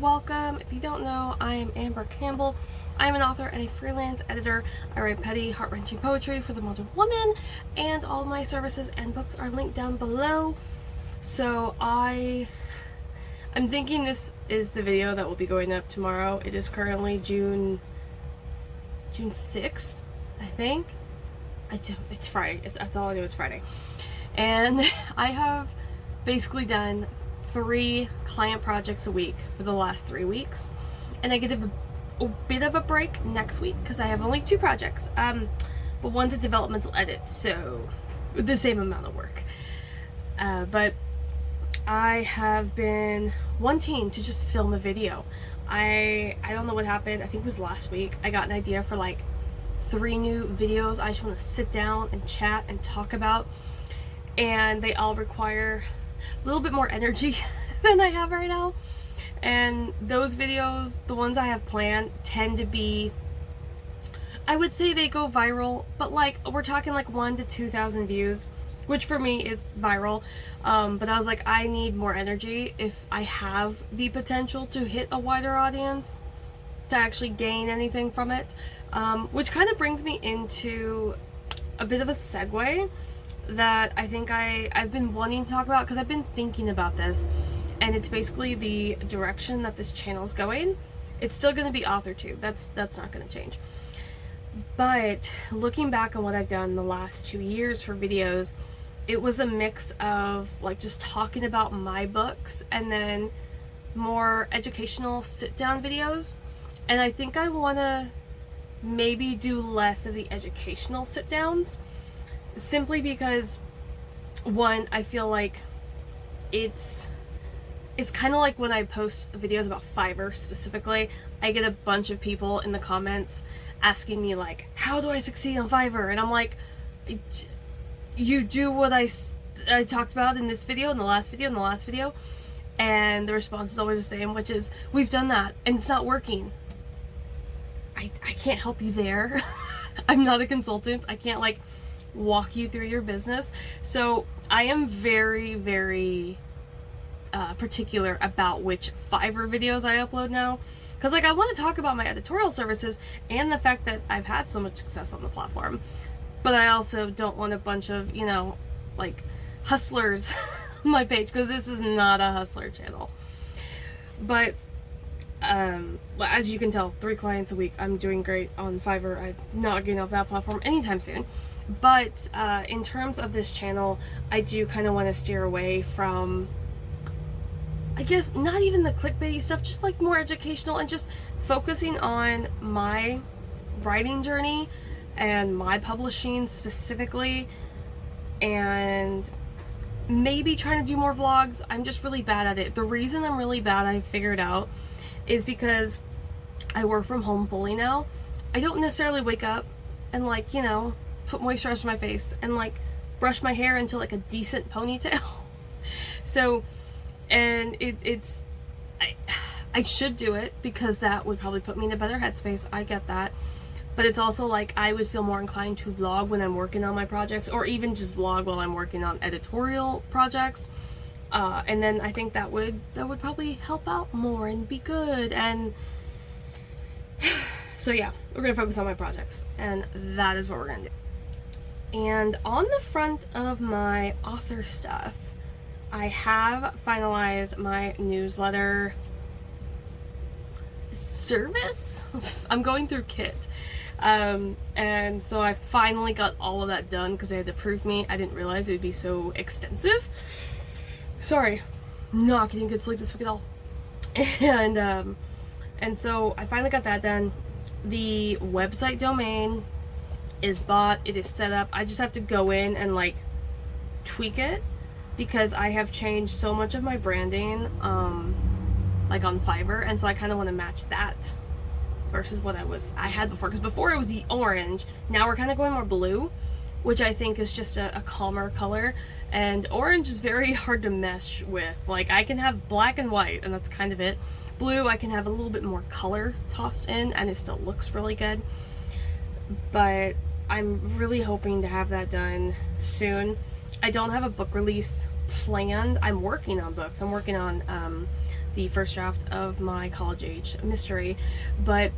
welcome. If you don't know, I am Amber Campbell. I am an author and a freelance editor. I write petty, heart-wrenching poetry for the modern woman, and all my services and books are linked down below. So I'm thinking this is the video that will be going up tomorrow. It is currently June 6th, I think. It's Friday. That's all I know, it's Friday. And I have basically done 3 client projects a week for the last 3 weeks, and I get a bit of a break next week because I have only 2 projects, but one's a developmental edit, so the same amount of work, but I have been wanting to just film a video. I don't know what happened. I think it was last week I got an idea for like 3 new videos I just want to sit down and chat and talk about, and they all require a little bit more energy than I have right now. And those videos, the ones I have planned, tend to be, I would say they go viral, but like we're talking like 1,000 to 2,000 views, which for me is viral. But I was like, I need more energy if I have the potential to hit a wider audience, to actually gain anything from it, which kind of brings me into a bit of a segue that I think I've been wanting to talk about, because I've been thinking about this, and it's basically the direction that this channel is going. It's still going to be AuthorTube. That's not going to change. But looking back on what I've done the last 2 years for videos, it was a mix of like just talking about my books and then more educational sit-down videos. And I think I want to maybe do less of the educational sit-downs, simply because, one, I feel like it's kind of like when I post videos about Fiverr specifically, I get a bunch of people in the comments asking me like, how do I succeed on Fiverr? And I'm like, you do what I talked about in this video, in the last video, in the last video. And the response is always the same, which is, we've done that and it's not working. I can't help you there. I'm not a consultant. I can't like walk you through your business. So I am very, very particular about which Fiverr videos I upload now, because like I want to talk about my editorial services and the fact that I've had so much success on the platform, but I also don't want a bunch of, you know, like hustlers on my page, because this is not a hustler channel. But as you can tell, 3 clients a week. I'm doing great on Fiverr. I'm not getting off that platform anytime soon. But in terms of this channel, I do kind of want to steer away from, I guess, not even the clickbaity stuff, just like more educational and just focusing on my writing journey and my publishing specifically, and maybe trying to do more vlogs. I'm just really bad at it. The reason I'm really bad, I figured out, is because I work from home fully now. I don't necessarily wake up and like, you know, put moisturizer on my face and like brush my hair into like a decent ponytail. So, and I should do it because that would probably put me in a better headspace. I get that. But it's also like I would feel more inclined to vlog when I'm working on my projects, or even just vlog while I'm working on editorial projects. And then I think that would probably help out more and be good. And so yeah, we're gonna focus on my projects, and that is what we're gonna do. And on the front of my author stuff, I have finalized my newsletter service. I'm going through Kit. And so I finally got all of that done because they had to prove me. I didn't realize it would be so extensive. Sorry, not getting good sleep this week at all. And so I finally got that done. The website domain is bought. It is set up. I just have to go in and like tweak it, because I have changed so much of my branding, like on Fiverr, and so I kind of want to match that versus what I had before, because before it was the orange. Now we're kind of going more blue, which I think is just a calmer color, and orange is very hard to mesh with. Like I can have black and white and that's kind of it. Blue, I can have a little bit more color tossed in and it still looks really good. But I'm really hoping to have that done soon. I don't have a book release planned. I'm working on books. I'm working on the first draft of my college age mystery, but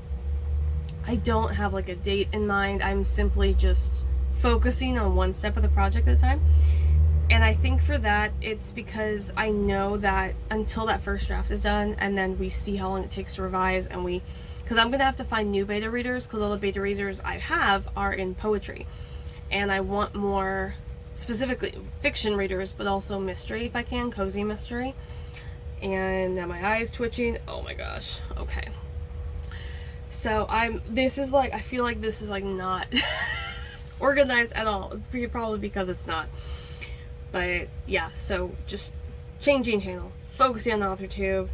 I don't have like a date in mind. I'm simply just focusing on one step of the project at a time. And I think for that, it's because I know that until that first draft is done, and then we see how long it takes to revise, and because I'm going to have to find new beta readers, because all the beta readers I have are in poetry. And I want more, specifically fiction readers, but also mystery if I can, cozy mystery. And now my eye is twitching. Oh my gosh. Okay. So I feel like this is like not organized at all. Probably because it's not. But yeah, so just changing channel, focusing on the AuthorTube,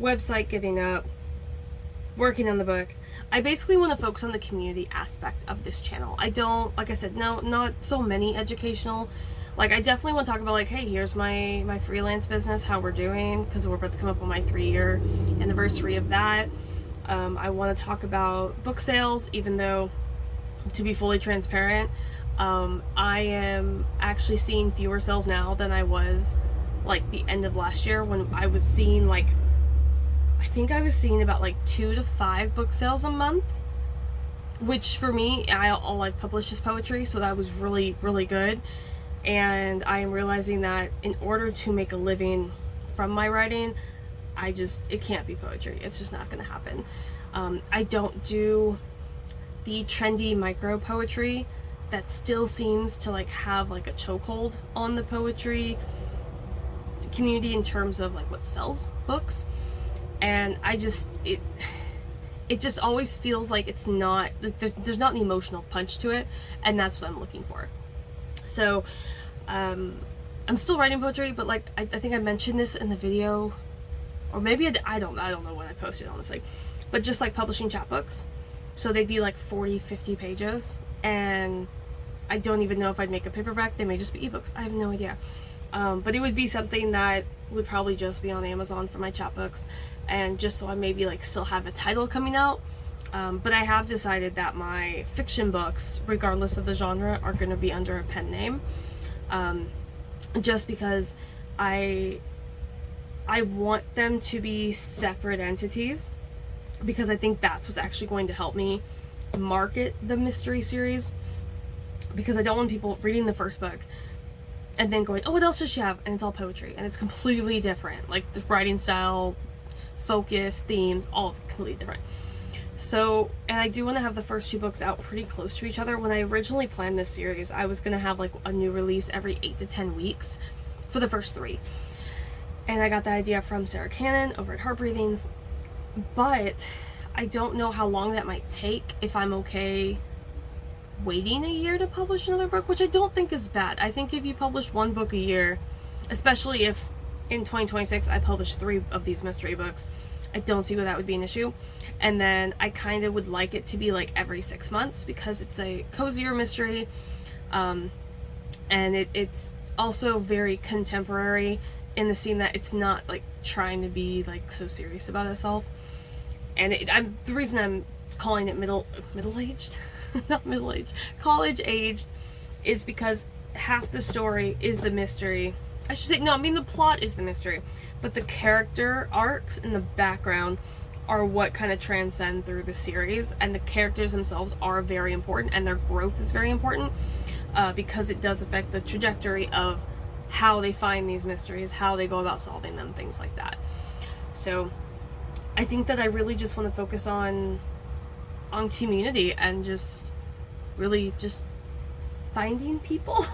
website getting up, working on the book. I basically want to focus on the community aspect of this channel. I don't, like I said, no, not so many educational. Like, I definitely want to talk about, like, hey, here's my freelance business, how we're doing, because we're about to come up on my 3-year anniversary of that. I want to talk about book sales, even though, to be fully transparent, I am actually seeing fewer sales now than I was, like, the end of last year, when I was seeing, like, I think I was seeing about, like, 2 to 5 book sales a month, which, for me, all I've published is poetry, so that was really, really good. And I am realizing that in order to make a living from my writing, it can't be poetry. It's just not going to happen. I don't do the trendy micro poetry that still seems to like have like a chokehold on the poetry community in terms of like what sells books. And it just always feels like it's not, there's not an emotional punch to it, and that's what I'm looking for. So, I'm still writing poetry, but like, I think I mentioned this in the video, or maybe I don't know when I posted, honestly, but just like publishing chapbooks. So they'd be like 40, 50 pages, and I don't even know if I'd make a paperback. They may just be ebooks. I have no idea. But it would be something that would probably just be on Amazon for my chapbooks, and just so I maybe like still have a title coming out. But I have decided that my fiction books, regardless of the genre, are going to be under a pen name. Just because I want them to be separate entities, because I think that's what's actually going to help me market the mystery series, because I don't want people reading the first book and then going, oh, what else does she have? And it's all poetry, and it's completely different. Like, the writing style, focus, themes, all of it completely different. So, and I do want to have the first 2 books out pretty close to each other. When I originally planned this series, I was going to have like a new release every 8 to 10 weeks for the first 3. And I got that idea from Sarah Cannon over at Heart Breathings. But I don't know how long that might take, if I'm okay waiting a year to publish another book, which I don't think is bad. I think if you publish 1 book a year, especially if in 2026 I publish 3 of these mystery books, I don't see why that would be an issue. And then I kind of would like it to be like every 6 months, because it's a cozier mystery, and it's also very contemporary in the scene that it's not like trying to be like so serious about itself. And the reason I'm calling it middle-aged, not middle-aged, college-aged, is because half the story is the mystery. I should say, no, I mean the plot is the mystery, but the character arcs in the background are what kind of transcend through the series, and the characters themselves are very important, and their growth is very important, because it does affect the trajectory of how they find these mysteries, how they go about solving them, things like that. So I think that I really just want to focus on community and just really just finding people.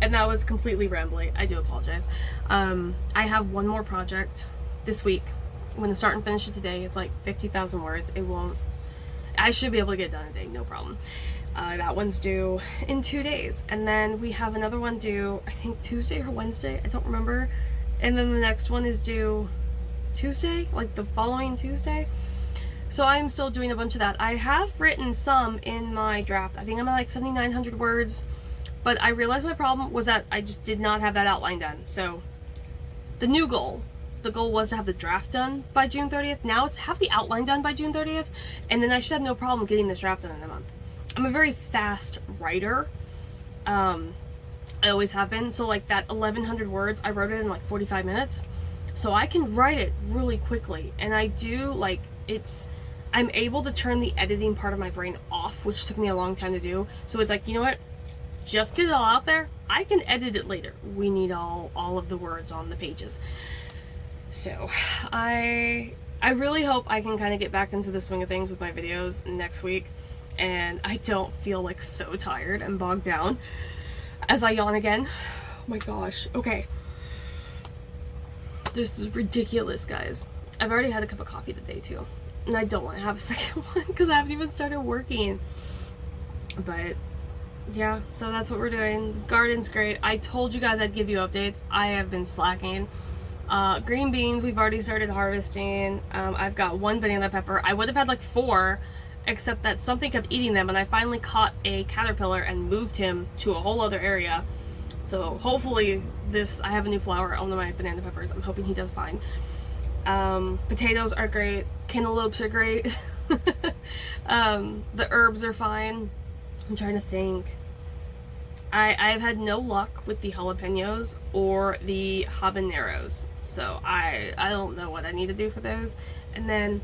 And that was completely rambling. I do apologize. I have one more project this week. I'm going to start and finish it today. It's like 50,000 words. I should be able to get it done in a day, no problem. That one's due in 2 days. And then we have another one due, I think Tuesday or Wednesday, I don't remember. And then the next one is due Tuesday, like the following Tuesday. So I'm still doing a bunch of that. I have written some in my draft. I think I'm at like 7,900 words. But I realized my problem was that I just did not have that outline done. So the goal was to have the draft done by June 30th. Now it's have the outline done by June 30th. And then I should have no problem getting this draft done in a month. I'm a very fast writer. I always have been. So like that 1,100 words, I wrote it in like 45 minutes. So I can write it really quickly, and I do, like, I'm able to turn the editing part of my brain off, which took me a long time to do. So it's like, you know what? Just get it all out there. I can edit it later. We need all of the words on the pages. So I really hope I can kind of get back into the swing of things with my videos next week, and I don't feel like so tired and bogged down as I yawn again. Oh my gosh. Okay. This is ridiculous, guys. I've already had a cup of coffee today too, and I don't want to have a second one because I haven't even started working. But yeah, so that's what we're doing. The garden's great. I told you guys I'd give you updates. I have been slacking. Green beans, we've already started harvesting. I've got 1 banana pepper. I would have had like 4, except that something kept eating them, and I finally caught a caterpillar and moved him to a whole other area. So hopefully I have a new flower on my banana peppers. I'm hoping he does fine. Potatoes are great. Cantaloupes are great. The herbs are fine. I'm trying to think. I've had no luck with the jalapenos or the habaneros, so I don't know what I need to do for those. And then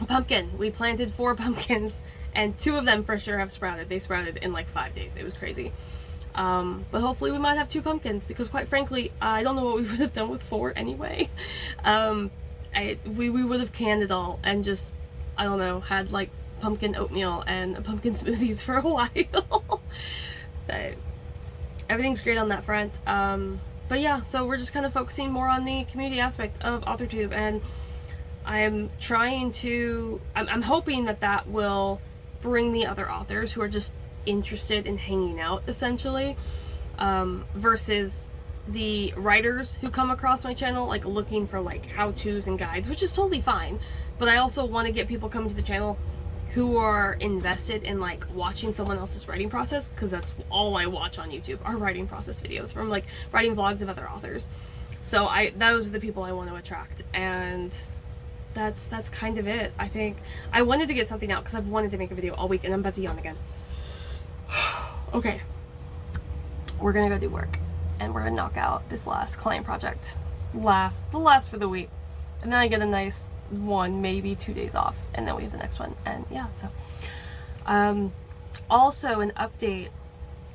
pumpkin. We planted 4 pumpkins, and 2 of them for sure have sprouted. They sprouted in like 5 days. It was crazy. But hopefully we might have 2 pumpkins, because quite frankly, I don't know what we would have done with 4 anyway. We would have canned it all and just, I don't know, had like pumpkin oatmeal and pumpkin smoothies for a while. But everything's great on that front. But yeah, so we're just kind of focusing more on the community aspect of AuthorTube, and I'm hoping that will bring me other authors who are just interested in hanging out, essentially, versus the writers who come across my channel like looking for like how-tos and guides, which is totally fine. But I also want to get people coming to the channel who are invested in like watching someone else's writing process, because that's all I watch on YouTube are writing process videos from like writing vlogs of other authors. So those are the people I want to attract, and that's kind of it. I think I wanted to get something out because I've wanted to make a video all week, and I'm about to yawn again. Okay, we're gonna go do work, and we're gonna knock out this last client project, the last for the week, and then I get a nice 1, maybe 2 days off, and then we have the next one. And yeah, so also an update,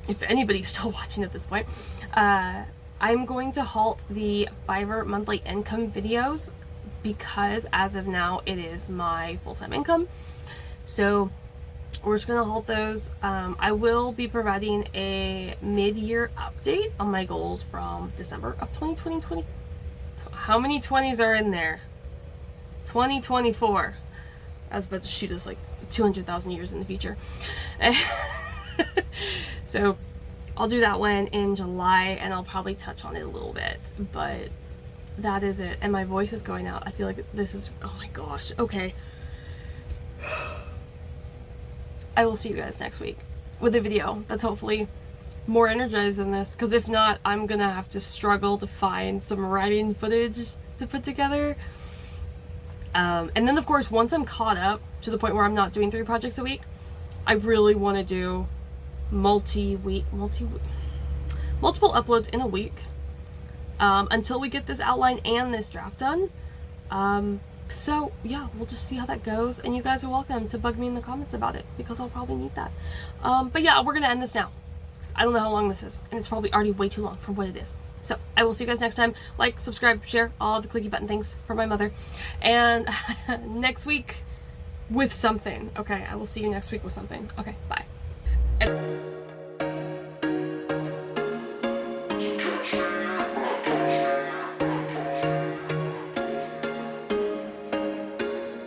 if anybody's still watching at this point, I'm going to halt the Fiverr monthly income videos, because as of now it is my full-time income. So we're just gonna halt those. I will be providing a mid-year update on my goals from December of 2020. How many 20s are in there? 2024. I was about to shoot us like 200,000 years in the future. So I'll do that one in July, and I'll probably touch on it a little bit, but that is it. And my voice is going out. I feel like this is, oh my gosh. Okay. I will see you guys next week with a video that's hopefully more energized than this, because if not, I'm gonna have to struggle to find some writing footage to put together. And then of course, once I'm caught up to the point where I'm not doing 3 projects a week, I really want to do multiple uploads in a week, until we get this outline and this draft done. So yeah, we'll just see how that goes, and you guys are welcome to bug me in the comments about it, because I'll probably need that. But yeah, we're gonna end this now. I don't know how long this is, and it's probably already way too long for what it is. So I will see you guys next time. Like, subscribe, share, all the clicky button things for my mother. And next week with something. Okay, I will see you next week with something. Okay, bye.